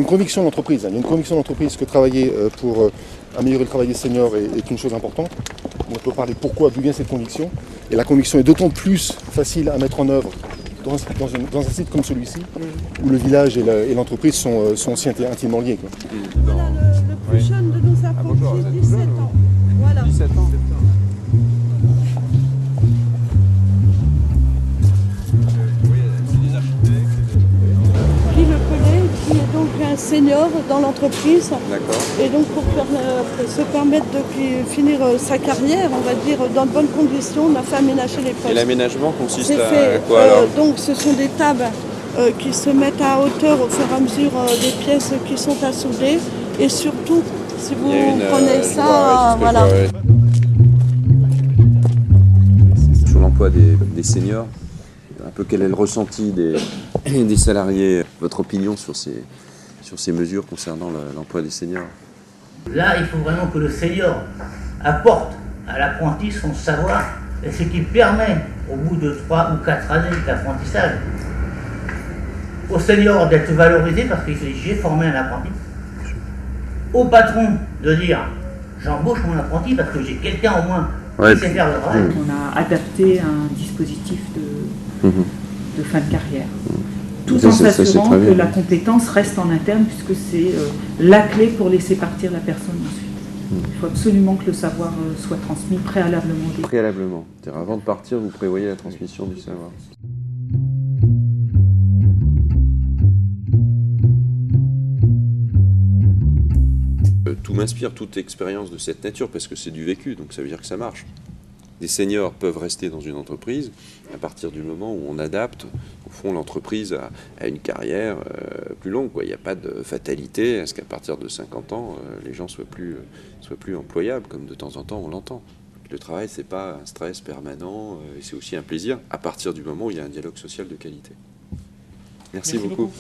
une conviction d'entreprise. Il y a une conviction d'entreprise que travailler pour améliorer le travail des seniors est une chose importante. On peut parler pourquoi, d'où vient cette conviction. Et la conviction est d'autant plus facile à mettre en œuvre dans un site comme celui-ci, où le village et l'entreprise sont aussi intimement liés, quoi. Voilà le plus jeune de nos apprentis, 17 ans. Voilà. 17 ans. Guy Lepellet, qui est donc un senior dans l'entreprise. D'accord. Et donc pour se permettre de finir sa carrière, on va dire, dans de bonnes conditions, on a fait aménager les postes. Et l'aménagement consiste C'est à fait, quoi alors? donc ce sont des tables qui se mettent à hauteur au fur et à mesure des pièces qui sont à souder. Et surtout, si vous prenez ça, voilà. Sur l'emploi des seniors, un peu quel est le ressenti des salariés, votre opinion sur ces mesures concernant l'emploi des seniors? Là, il faut vraiment que le senior apporte à l'apprenti son savoir, et ce qui permet, au bout de 3 ou 4 années d'apprentissage, au senior d'être valorisé parce qu'il dit j'ai formé un apprenti, au patron de dire j'embauche mon apprenti parce que j'ai quelqu'un au moins qui sait faire le travail. On a adapté un dispositif de fin de carrière. Tout en s'assurant que la compétence reste en interne puisque c'est la clé pour laisser partir la personne ensuite. Il faut absolument que le savoir soit transmis préalablement. Préalablement, c'est-à-dire avant de partir, vous prévoyez la transmission du savoir. Tout m'inspire, toute expérience de cette nature, parce que c'est du vécu, donc ça veut dire que ça marche. Des seniors peuvent rester dans une entreprise à partir du moment où on adapte, au fond, l'entreprise à une carrière plus longue, quoi. Il n'y a pas de fatalité à ce qu'à partir de 50 ans, les gens soient plus employables, comme de temps en temps on l'entend. Le travail, c'est pas un stress permanent, et c'est aussi un plaisir à partir du moment où il y a un dialogue social de qualité. Merci beaucoup.